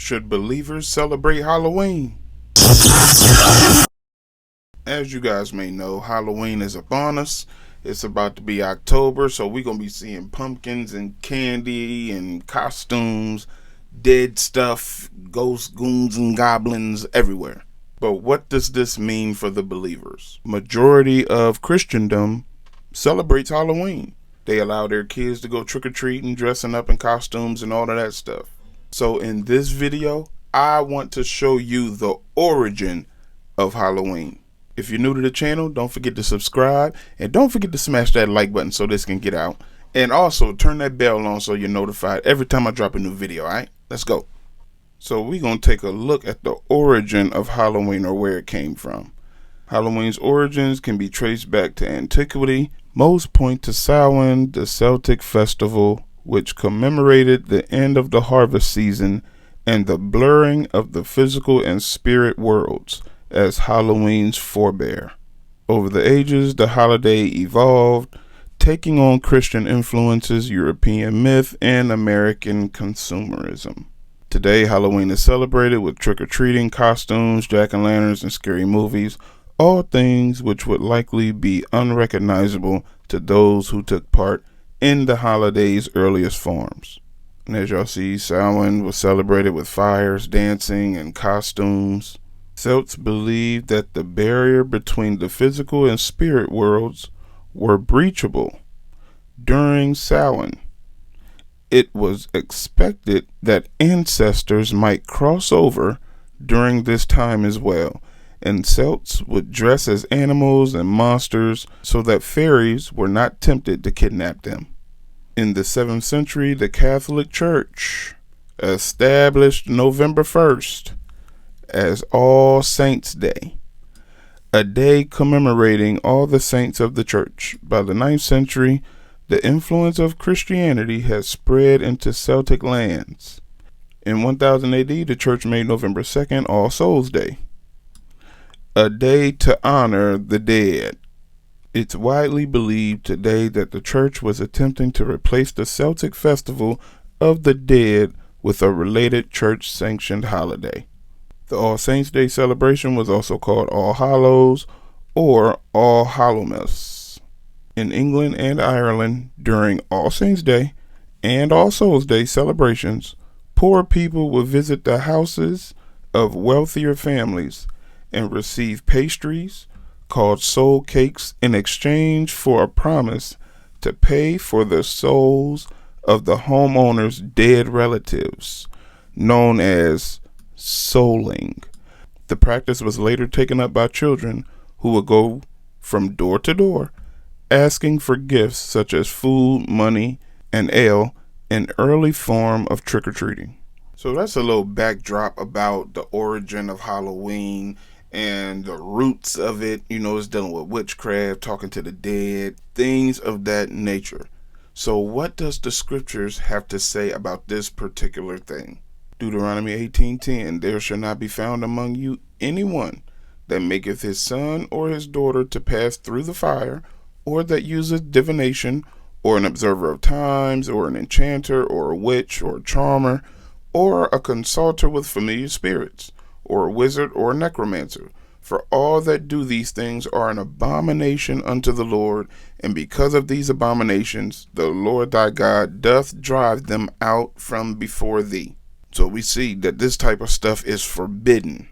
Should believers celebrate Halloween? As you guys may know, Halloween is upon us. It's about to be October, so we're going to be seeing pumpkins and candy and costumes, dead stuff, ghosts, goons, and goblins everywhere. But what does this mean for the believers? Majority of Christendom celebrates Halloween. They allow their kids to go trick-or-treating, dressing up in costumes and all of that stuff. So in this video, I want to show you the origin of Halloween. If you're new to the channel, don't forget to subscribe and don't forget to smash that like button so this can get out. And also turn that bell on so you're notified every time I drop a new video, alright? Let's go. So we're going to take a look at the origin of Halloween, or where it came from. Halloween's origins can be traced back to antiquity. Most point to Samhain, the Celtic festival, which commemorated the end of the harvest season and the blurring of the physical and spirit worlds as Halloween's forebear. Over the ages, the holiday evolved, taking on Christian influences, European myth, and American consumerism. Today, Halloween is celebrated with trick-or-treating, costumes, jack-o'-lanterns, and scary movies, all things which would likely be unrecognizable to those who took part in the holiday's earliest forms. And as y'all see, Samhain was celebrated with fires, dancing, and costumes. Celts believed that the barrier between the physical and spirit worlds were breachable during Samhain. It was expected that ancestors might cross over during this time as well, and Celts would dress as animals and monsters so that fairies were not tempted to kidnap them. In the 7th century, the Catholic Church established November 1st as All Saints' Day, a day commemorating all the saints of the church. By the 9th century, the influence of Christianity has spread into Celtic lands. In 1000 AD, the church made November 2nd All Souls' Day, a day to honor the dead. It's widely believed today that the church was attempting to replace the Celtic festival of the dead with a related church-sanctioned holiday. The All Saints' Day celebration was also called All Hallows or All Hallowmas. In England and Ireland, during All Saints' Day and All Souls' Day celebrations, poor people would visit the houses of wealthier families and receive pastries called soul cakes in exchange for a promise to pay for the souls of the homeowner's dead relatives, known as souling. The practice was later taken up by children who would go from door to door asking for gifts such as food, money, and ale, an early form of trick-or-treating. So that's a little backdrop about the origin of Halloween and the roots of it. You know, it's dealing with witchcraft, talking to the dead, things of that nature. So what does the scriptures have to say about this particular thing? Deuteronomy 18:10, there shall not be found among you anyone that maketh his son or his daughter to pass through the fire, or that useth divination, or an observer of times, or an enchanter, or a witch, or a charmer, or a consulter with familiar spirits, or a wizard, or a necromancer. For all that do these things are an abomination unto the Lord, and because of these abominations the Lord thy God doth drive them out from before thee. So we see that this type of stuff is forbidden.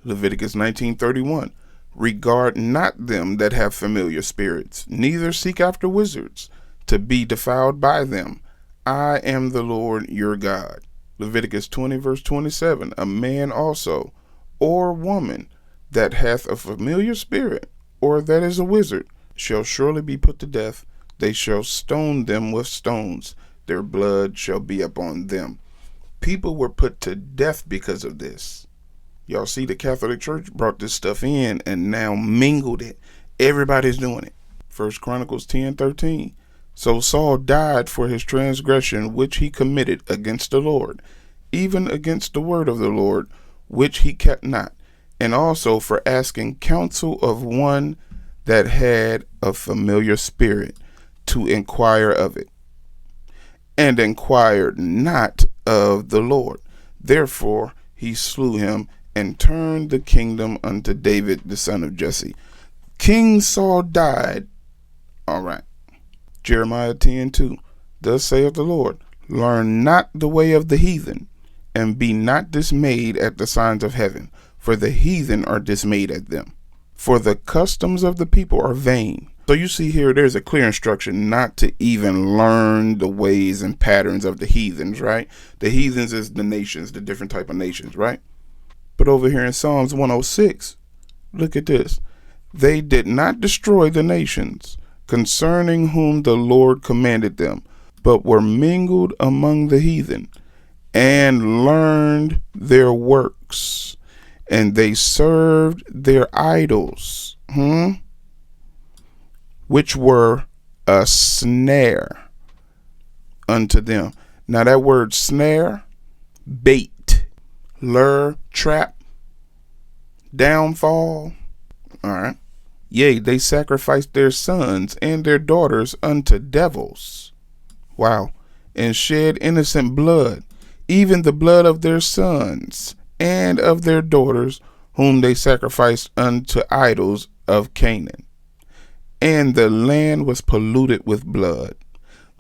Leviticus 19:31, regard not them that have familiar spirits, neither seek after wizards, to be defiled by them. I am the Lord your God. Leviticus 20 verse 27, a man also, or woman, that hath a familiar spirit, or that is a wizard, shall surely be put to death. They shall stone them with stones. Their blood shall be upon them. People were put to death because of this. Y'all see, the Catholic Church brought this stuff in and now mingled it. Everybody's doing it. 1 Chronicles 10:13. So Saul died for his transgression which he committed against the Lord, even against the word of the Lord, which he kept not, and also for asking counsel of one that had a familiar spirit to inquire of it, and inquired not of the Lord. Therefore he slew him and turned the kingdom unto David, the son of Jesse. King Saul died. All right. Jeremiah 10:2. Thus saith the Lord, learn not the way of the heathen, and be not dismayed at the signs of heaven, for the heathen are dismayed at them. For the customs of the people are vain. So you see here, there's a clear instruction not to even learn the ways and patterns of the heathens, right? The heathens is the nations, the different type of nations, right? But over here in Psalms 106, look at this. They did not destroy the nations, concerning whom the Lord commanded them, but were mingled among the heathen, and learned their works, and they served their idols, which were a snare unto them. Now that word snare, bait, lure, trap, downfall. All right. Yea, they sacrificed their sons and their daughters unto devils. Wow. And shed innocent blood, even the blood of their sons and of their daughters, whom they sacrificed unto idols of Canaan. And the land was polluted with blood.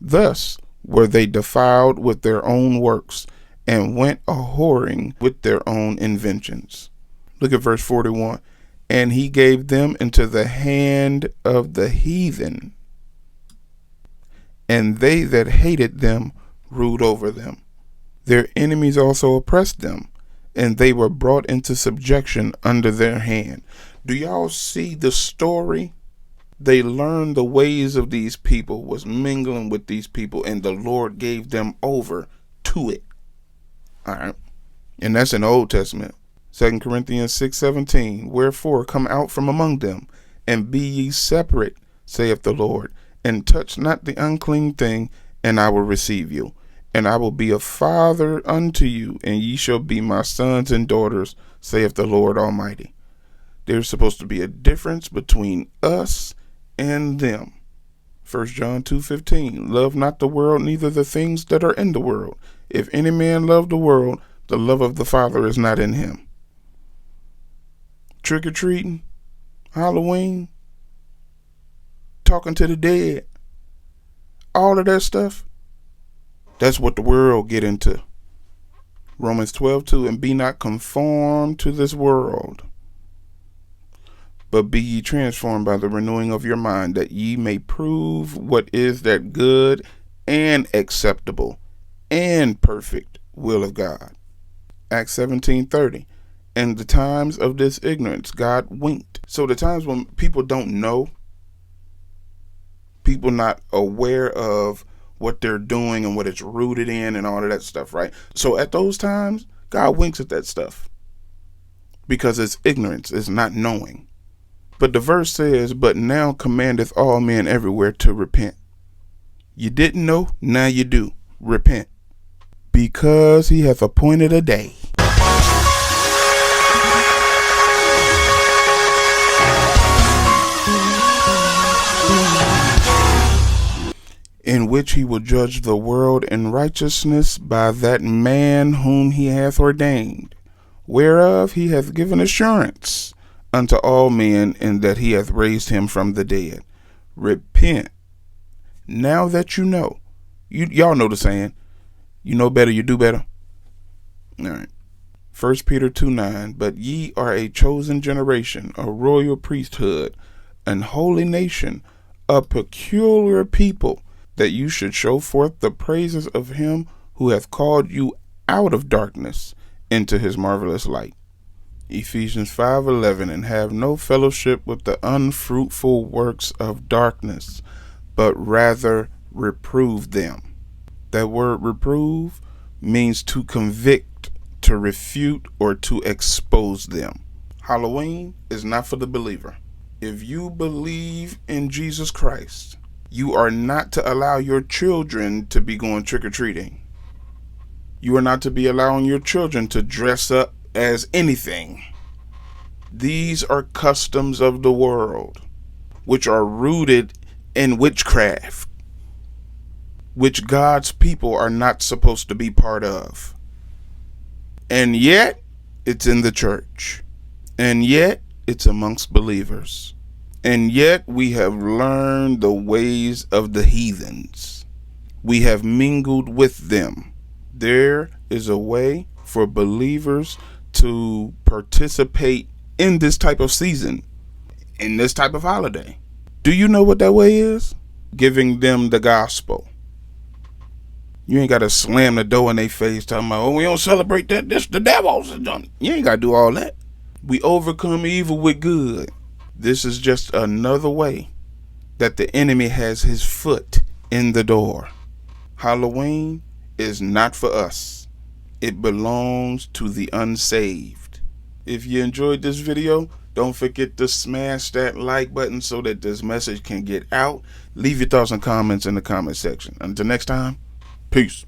Thus were they defiled with their own works, and went a-whoring with their own inventions. Look at verse 41. And he gave them into the hand of the heathen, and they that hated them ruled over them. Their enemies also oppressed them, and they were brought into subjection under their hand. Do y'all see the story? They learned the ways of these people, was mingling with these people, and the Lord gave them over to it. All right. And that's in the Old Testament. 2 Corinthians 6:17. Wherefore come out from among them, and be ye separate, saith the Lord, and touch not the unclean thing, and I will receive you. And I will be a father unto you, and ye shall be my sons and daughters, saith the Lord Almighty. There's supposed to be a difference between us and them. 1 John 2:15. Love not the world, neither the things that are in the world. If any man love the world, the love of the Father is not in him. Trick-or-treating, Halloween, talking to the dead, all of that stuff, that's what the world get into. Romans 12:2. And be not conformed to this world, but be ye transformed by the renewing of your mind, that ye may prove what is that good and acceptable and perfect will of God. Acts 17:30. In the times of this ignorance, God winked. So the times when people don't know, people not aware of what they're doing and what it's rooted in and all of that stuff, right? So at those times, God winks at that stuff because it's ignorance, it's not knowing. But the verse says, but now commandeth all men everywhere to repent. You didn't know, now you do. Repent. Because he hath appointed a day in which he will judge the world in righteousness by that man whom he hath ordained, whereof he hath given assurance unto all men, in that he hath raised him from the dead. Repent, now that you know. Y'all know the saying, you know better, you do better. All right. 1 Peter 2:9. But ye are a chosen generation, a royal priesthood, an holy nation, a peculiar people, that you should show forth the praises of him who hath called you out of darkness into his marvelous light. Ephesians 5:11. And have no fellowship with the unfruitful works of darkness, but rather reprove them. That word reprove means to convict, to refute, or to expose them. Halloween is not for the believer. If you believe in Jesus Christ, you are not to allow your children to be going trick-or-treating. You are not to be allowing your children to dress up as anything. These are customs of the world, which are rooted in witchcraft, which God's people are not supposed to be part of. And yet, it's in the church. And yet, it's amongst believers. And yet, we have learned the ways of the heathens. We have mingled with them. There is a way for believers to participate in this type of season, in this type of holiday. Do you know what that way is? Giving them the gospel. You ain't got to slam the door in their face talking about, oh, we don't celebrate that. This the devil's done. You ain't got to do all that. We overcome evil with good. This is just another way that the enemy has his foot in the door. Halloween is not for us. It belongs to the unsaved. If you enjoyed this video, don't forget to smash that like button so that this message can get out. Leave your thoughts and comments in the comment section. Until next time, peace.